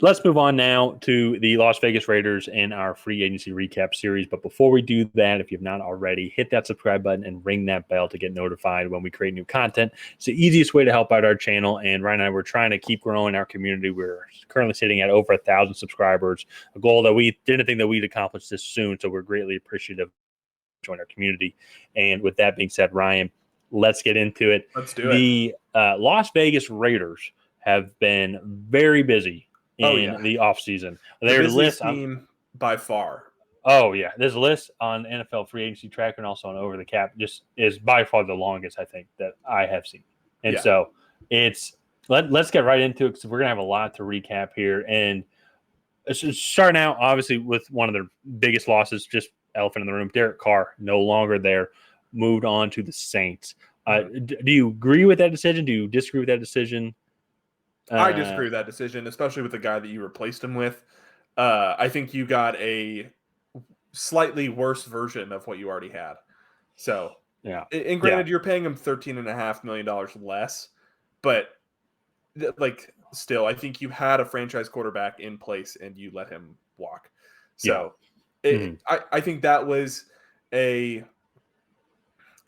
let's move on now to the Las Vegas Raiders and our free agency recap series. But before we do that, if you've not already, hit that subscribe button and ring that bell to get notified when we create new content. It's the easiest way to help out our channel. And right now, we're trying to keep growing our community. We're currently sitting at over 1,000 subscribers, a goal that we didn't think that we'd accomplish this soon. So we're greatly appreciative of joining our community. And with that being said, Ryan, let's get into it. Let's do it. The Las Vegas Raiders have been very busy in the offseason. Their busiest team by far. Oh, yeah. There's a list on NFL free agency tracker and also on Over the Cap. Just is by far the longest, I think, that I have seen. And so it's let's get right into it because we're going to have a lot to recap here. And starting out, obviously, with one of their biggest losses, just elephant in the room, Derek Carr, no longer there, moved on to the Saints. Do you agree with that decision? Do you disagree with that decision? I disagree with that decision, especially with the guy that you replaced him with. I think you got a slightly worse version of what you already had. So, and granted, you're paying him $13.5 million less, but still, I think you had a franchise quarterback in place and you let him walk. So, I think that was a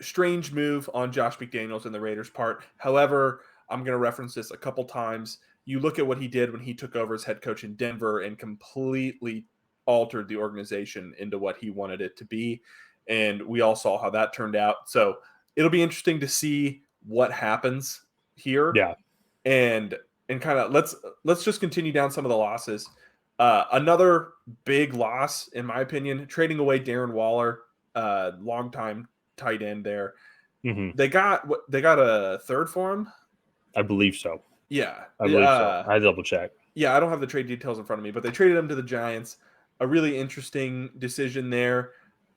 strange move on Josh McDaniels and the Raiders' part. However, I'm going to reference this a couple times. You look at what he did when he took over as head coach in Denver and completely altered the organization into what he wanted it to be. And we all saw how that turned out. So it'll be interesting to see what happens here. Yeah. And kind of let's just continue down some of the losses. Another big loss, in my opinion, trading away Darren Waller, longtime tight end there. They got a third for him. I believe so. Yeah. I believe so. I double check. Yeah, I don't have the trade details in front of me, but they traded him to the Giants. A really interesting decision there.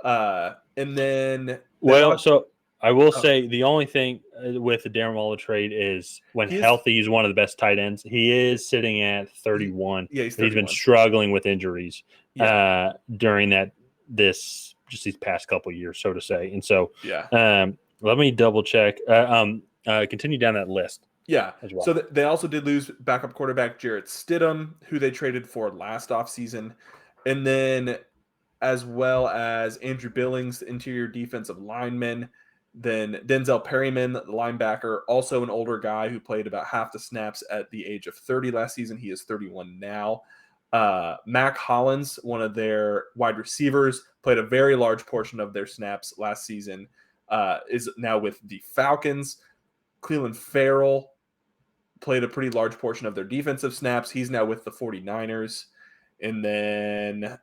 And then so I will say the only thing with the Darren Waller trade is when healthy, he's one of the best tight ends. He is sitting at 31. Yeah, he's 31. He's been struggling with injuries during these past couple of years, so to say. And so let me double check. Continue down that list. Yeah. As well. So they also did lose backup quarterback Jarrett Stidham, who they traded for last offseason. And then as well as Andrew Billings, the interior defensive lineman. Then Denzel Perryman, the linebacker, also an older guy who played about half the snaps at the age of 30 last season. He is 31 now. Mac Hollins, one of their wide receivers, played a very large portion of their snaps last season, is now with the Falcons. Cleveland Farrell played a pretty large portion of their defensive snaps. He's now with the 49ers. And then,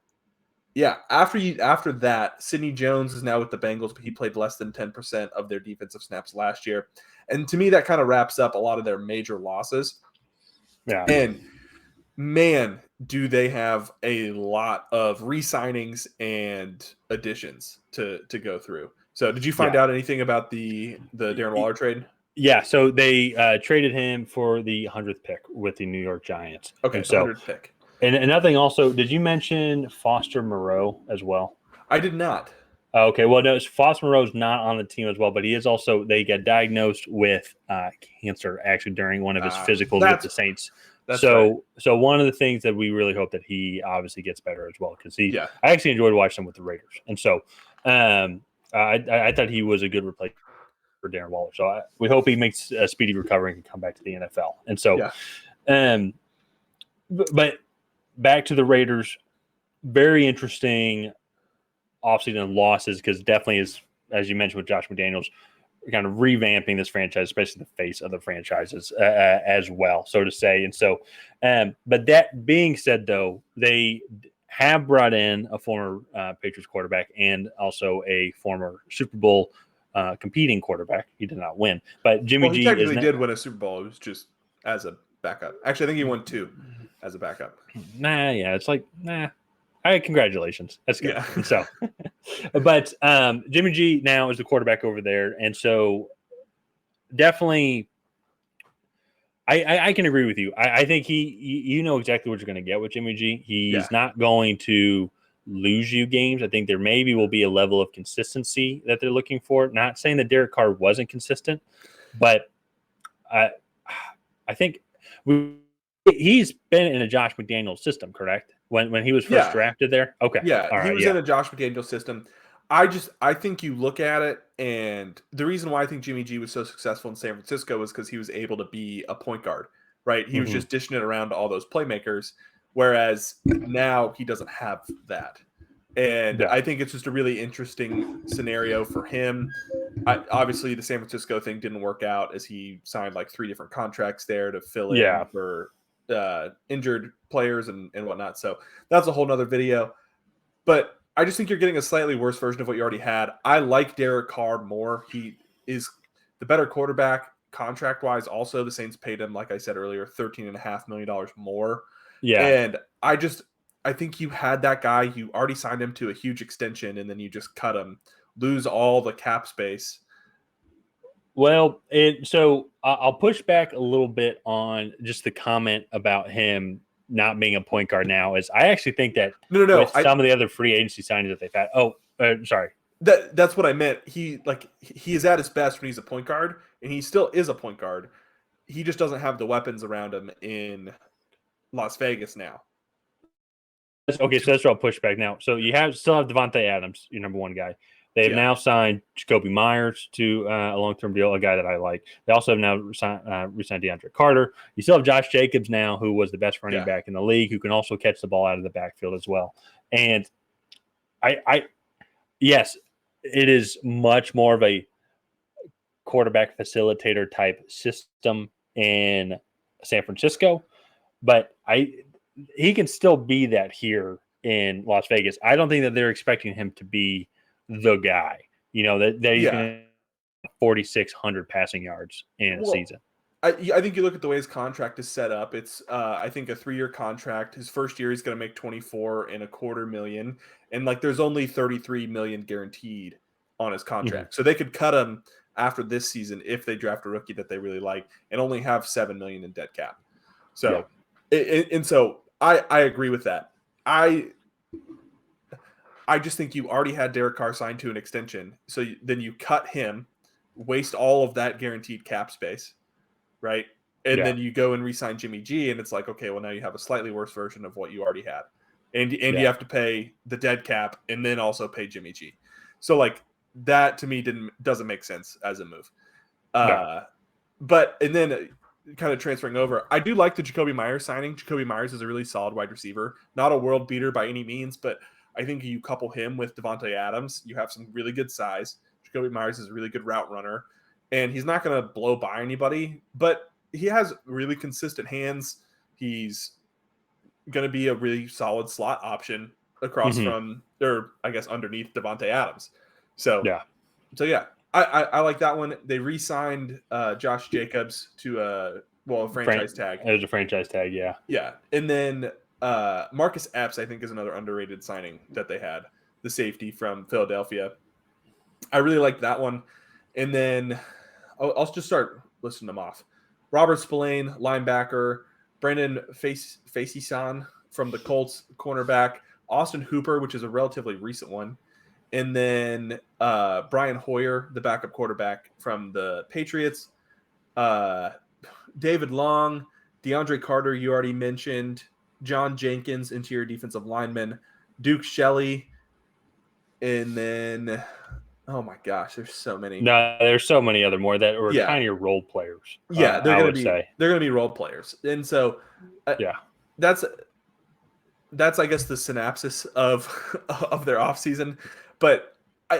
after that, Sidney Jones is now with the Bengals, but he played less than 10% of their defensive snaps last year. And to me, that kind of wraps up a lot of their major losses. Yeah. And, man, do they have a lot of re-signings and additions to go through. So did you find out anything about the Darren Waller trade? Yeah, so they traded him for the 100th pick with the New York Giants. Okay, so 100th pick. And another thing also, did you mention Foster Moreau as well? I did not. Okay, well, no, Foster Moreau's not on the team as well, but he is also, they got diagnosed with cancer actually during one of his physicals with the Saints. So one of the things that we really hope that he obviously gets better as well, because I actually enjoyed watching him with the Raiders. And so I thought he was a good replacement for Darren Waller. So we hope he makes a speedy recovery and can come back to the NFL. And so, but back to the Raiders, very interesting offseason losses, because definitely is, as you mentioned with Josh McDaniels, kind of revamping this franchise, especially the face of the franchises as well, so to say. And so, but that being said, though, they have brought in a former Patriots quarterback and also a former Super Bowl competing quarterback. He did not win, but Jimmy G technically did win a Super Bowl. It was just as a backup. Actually, I think he won 2 as a backup. It's like, all right, congratulations. That's good. Yeah. So, but Jimmy G now is the quarterback over there. And so definitely I can agree with you. I think you know exactly what you're going to get with Jimmy G. He's not going to lose you games. I think there maybe will be a level of consistency that they're looking for. Not saying that Derek Carr wasn't consistent, but I think we He's been in a Josh McDaniels system, correct? When he was first Yeah. drafted there? Okay. Yeah, All he right. was Yeah. in a Josh McDaniels system. I think you look at it, and the reason why I think Jimmy G was so successful in San Francisco was because he was able to be a point guard, right? He was Hmm. just dishing it around to all those playmakers, whereas now he doesn't have that. And Yeah. I think it's just a really interesting scenario for him. Obviously, the San Francisco thing didn't work out as he signed like 3 different contracts there to fill in Yeah. for injured players and whatnot. So that's a whole nother video. But I just think you're getting a slightly worse version of what you already had. I like Derek Carr more. He is the better quarterback contract wise. Also, the Saints paid him, like I said earlier, $13.5 million more. Yeah. And I think you had that guy. You already signed him to a huge extension, and then you just cut him, lose all the cap space. Well, so I'll push back a little bit on just the comment about him not being a point guard now. Is I actually think that No. with some of the other free agency signings that they've had. Oh, sorry. That's what I meant. He is at his best when he's a point guard, and he still is a point guard. He just doesn't have the weapons around him in Las Vegas now. Okay, so that's what I'll push back now. So you still have Devontae Adams, your number one guy. They've now signed Jakobi Meyers to a long-term deal, a guy that I like. They also have now re-signed DeAndre Carter. You still have Josh Jacobs now, who was the best running back in the league, who can also catch the ball out of the backfield as well. And yes, it is much more of a quarterback facilitator type system in San Francisco, but he can still be that here in Las Vegas. I don't think that they're expecting him to be the guy, that he's going to 4,600 passing yards in a season. I think you look at the way his contract is set up. It's I think a 3-year contract. His first year he's going to make 24.25 million, and like there's only 33 million guaranteed on his contract. So they could cut him after this season if they draft a rookie that they really like, and only have 7 million in dead cap. So, and so I agree with that. I just think you already had Derek Carr signed to an extension, so then you cut him, waste all of that guaranteed cap space. Right. And then you go and re-sign Jimmy G, and it's like, okay, well, now you have a slightly worse version of what you already had. And you have to pay the dead cap and then also pay Jimmy G. So like that to me doesn't make sense as a move. But and then kind of transferring over, I do like the Jakobi Meyers signing. Jakobi Meyers is a really solid wide receiver, not a world beater by any means, but I think you couple him with Devontae Adams, you have some really good size. Jakobi Meyers is a really good route runner. And he's not going to blow by anybody, but he has really consistent hands. He's going to be a really solid slot option across from, or I guess underneath Devontae Adams. So I like that one. They re-signed Josh Jacobs to a franchise tag. It was a franchise tag, yeah. Yeah, and then Marcus Epps, I think, is another underrated signing that they had, the safety from Philadelphia. I really like that one. And then I'll just start listing them off. Robert Spillane, linebacker. Brandon Facyson from the Colts, cornerback. Austin Hooper, which is a relatively recent one. And then Brian Hoyer, the backup quarterback from the Patriots. David Long, DeAndre Carter, you already mentioned. John Jenkins, interior defensive lineman. Duke Shelley. And then... oh my gosh, there's so many. No, there's so many other more that were kind of your role players. Yeah, they're going to be role players, and so that's I guess the synopsis of their offseason. But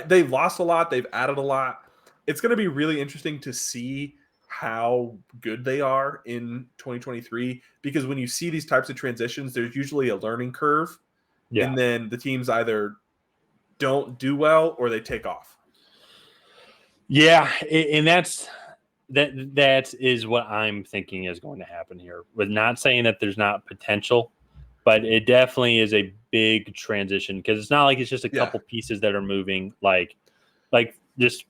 they've lost a lot, they've added a lot. It's going to be really interesting to see how good they are in 2023, because when you see these types of transitions, there's usually a learning curve, and then the teams either don't do well or they take off. Yeah, and that is what I'm thinking is going to happen here. With not saying that there's not potential, but it definitely is a big transition, because it's not like it's just a couple pieces that are moving. Like just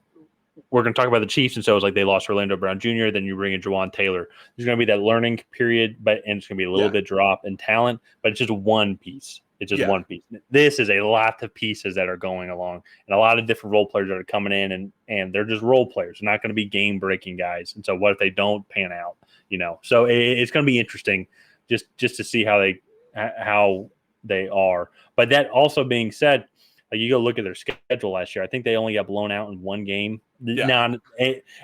we're going to talk about the Chiefs, and so it's like they lost Orlando Brown Jr. Then you bring in Jawan Taylor. There's going to be that learning period, and it's going to be a little bit drop in talent, but it's just one piece. It's just one piece. This is a lot of pieces that are going along, and a lot of different role players that are coming in, and they're just role players. They're not going to be game-breaking guys. And so what if they don't pan out? So it's going to be interesting. just to see how they are. But that also being said, like you go look at their schedule last year. I think they only got blown out in one game. Yeah. Now,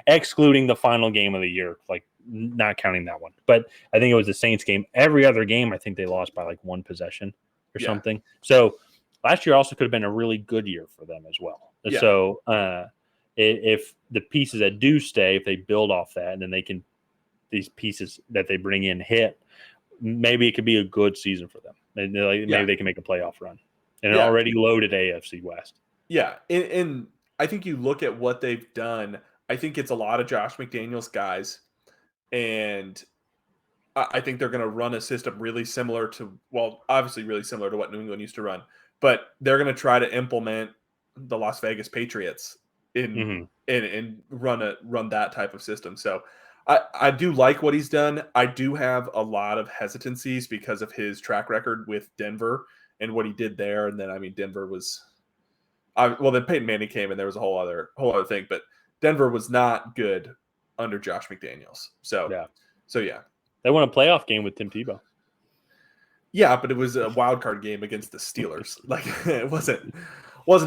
excluding the final game of the year, like not counting that one. But I think it was the Saints game. Every other game, I think they lost by like one possession or something. So last year also could have been a really good year for them as well. Yeah. So if the pieces that do stay, if they build off that, and then they can these pieces that they bring in hit, maybe it could be a good season for them. Maybe they can make a playoff run. And an already loaded AFC West. Yeah, and I think you look at what they've done. I think it's a lot of Josh McDaniels guys, and I think they're going to run a system really similar to, well, obviously really similar to what New England used to run, but they're going to try to implement the Las Vegas Patriots and run that type of system. So I do like what he's done. I do have a lot of hesitancies because of his track record with Denver and what he did there. And then, I mean, Denver was, then Peyton Manning came and there was a whole other thing, but Denver was not good under Josh McDaniels. So yeah. They won a playoff game with Tim Tebow. Yeah, but it was a wild card game against the Steelers. Like it wasn't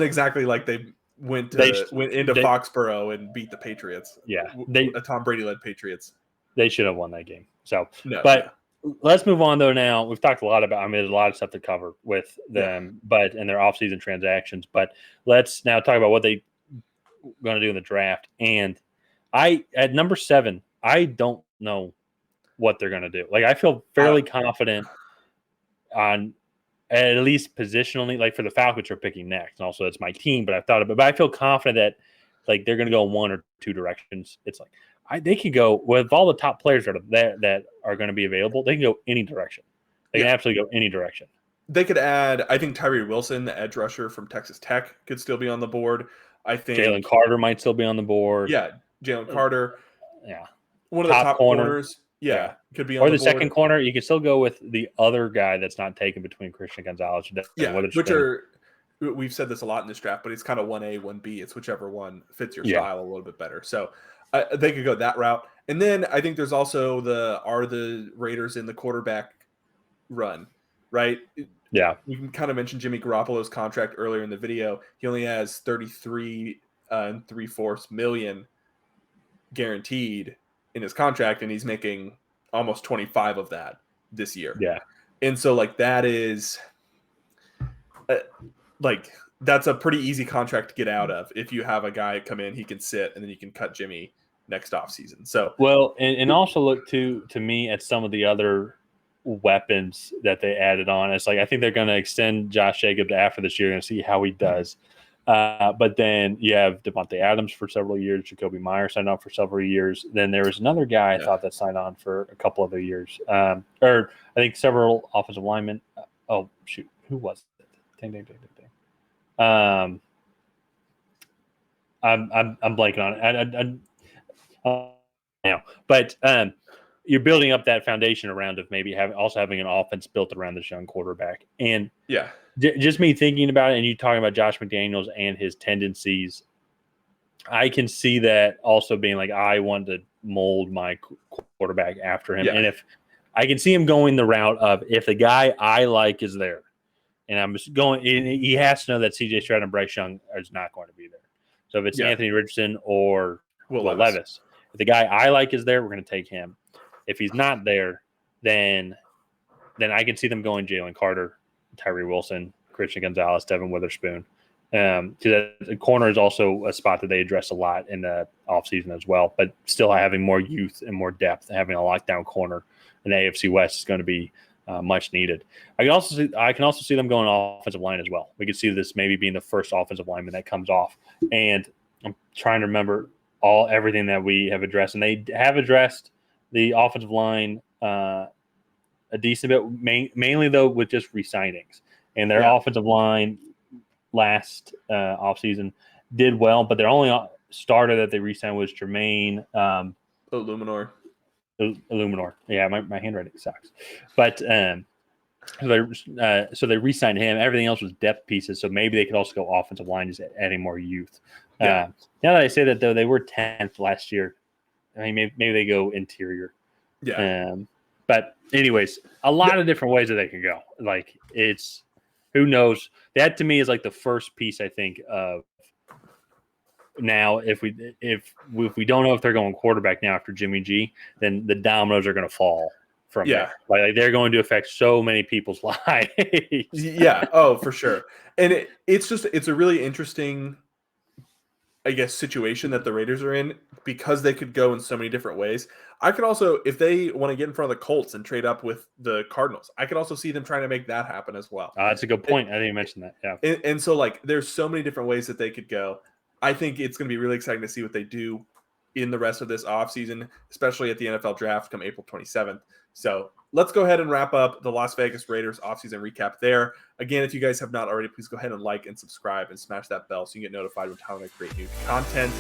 exactly like they went into Foxborough and beat the Patriots. Yeah, a Tom Brady led Patriots. They should have won that game. So, let's move on though. Now we've talked a lot about. I mean, there's a lot of stuff to cover with them, and their offseason transactions. But let's now talk about what they going to do in the draft. And at number 7, I don't know what they're going to do. Like I feel fairly confident on at least positionally, like for the Falcons are picking next. And also it's my team, but I've thought about it. But I feel confident that like they're going to go one or two directions. It's like they could go with all the top players that are going to be available. They can go any direction. They can absolutely go any direction. They could add, I think Tyree Wilson, the edge rusher from Texas Tech, could still be on the board. I think Jalen Carter might still be on the board. Yeah, Jalen Carter. Yeah. One of the top corners. Yeah, could be on the board. Or the second corner. You can still go with the other guy that's not taken between Christian Gonzalez and which are, we've said this a lot in this draft, but it's kind of 1A, 1B. It's whichever one fits your style a little bit better. So they could go that route. And then I think there's also the Raiders in the quarterback run, right? Yeah. We can kind of mention Jimmy Garoppolo's contract earlier in the video. He only has 33 and 3/4 million guaranteed in his contract, and he's making almost 25 of that this year. Yeah. And so like that is that's a pretty easy contract to get out of. If you have a guy come in, he can sit, and then you can cut Jimmy next offseason. So and also look to me at some of the other weapons that they added on. It's like I think they're going to extend Josh Jacobs after this year and see how he does. But then you have Devontae Adams for several years, Jakobi Meyers signed on for several years. Then there was another guy I thought that signed on for a couple other years, or I think several offensive linemen. Oh shoot, who was it? Dang. I'm blanking on it. Now, but you're building up that foundation around of maybe having an offense built around this young quarterback. And just me thinking about it, and you talking about Josh McDaniels and his tendencies, I can see that also being like, I want to mold my quarterback after him. And if I can see him going the route of, if the guy I like is there, and I'm just going, he has to know that CJ Stroud and Bryce Young is not going to be there. So if it's Anthony Richardson or Will Levis, if the guy I like is there, we're going to take him. If he's not there, then I can see them going Jalen Carter, Tyree Wilson, Christian Gonzalez, Devin Witherspoon. Because the corner is also a spot that they address a lot in the offseason as well, but still having more youth and more depth, having a lockdown corner in the AFC West is going to be much needed. I can also see them going offensive line as well. We could see this maybe being the first offensive lineman that comes off. And I'm trying to remember everything that we have addressed, and they have addressed the offensive line a decent bit, mainly though with just re-signings. And their offensive line last offseason did well, but their only starter that they re-signed was Jermaine Illuminor. Yeah, my handwriting sucks. But so they re-signed him. Everything else was depth pieces, so maybe they could also go offensive line, just adding more youth. Now that I say that, though, they were 10th last year. I mean, maybe they go interior. Yeah. But anyways, a lot of different ways that they can go. Like it's who knows. That to me is like the first piece I think of now. If we don't know if they're going quarterback now after Jimmy G, then the dominoes are going to fall from there. Like they're going to affect so many people's lives. Yeah. Oh, for sure. And it's a really interesting, I guess, situation that the Raiders are in because they could go in so many different ways. I could also, if they want to get in front of the Colts and trade up with the Cardinals, I could also see them trying to make that happen as well. That's a good point. I didn't even mention that. Yeah. And so, like, there's so many different ways that they could go. I think it's going to be really exciting to see what they do in the rest of this offseason, especially at the NFL draft come April 27th. So let's go ahead and wrap up the Las Vegas Raiders offseason recap there. Again, if you guys have not already, please go ahead and like and subscribe and smash that bell so you get notified when time I create new content.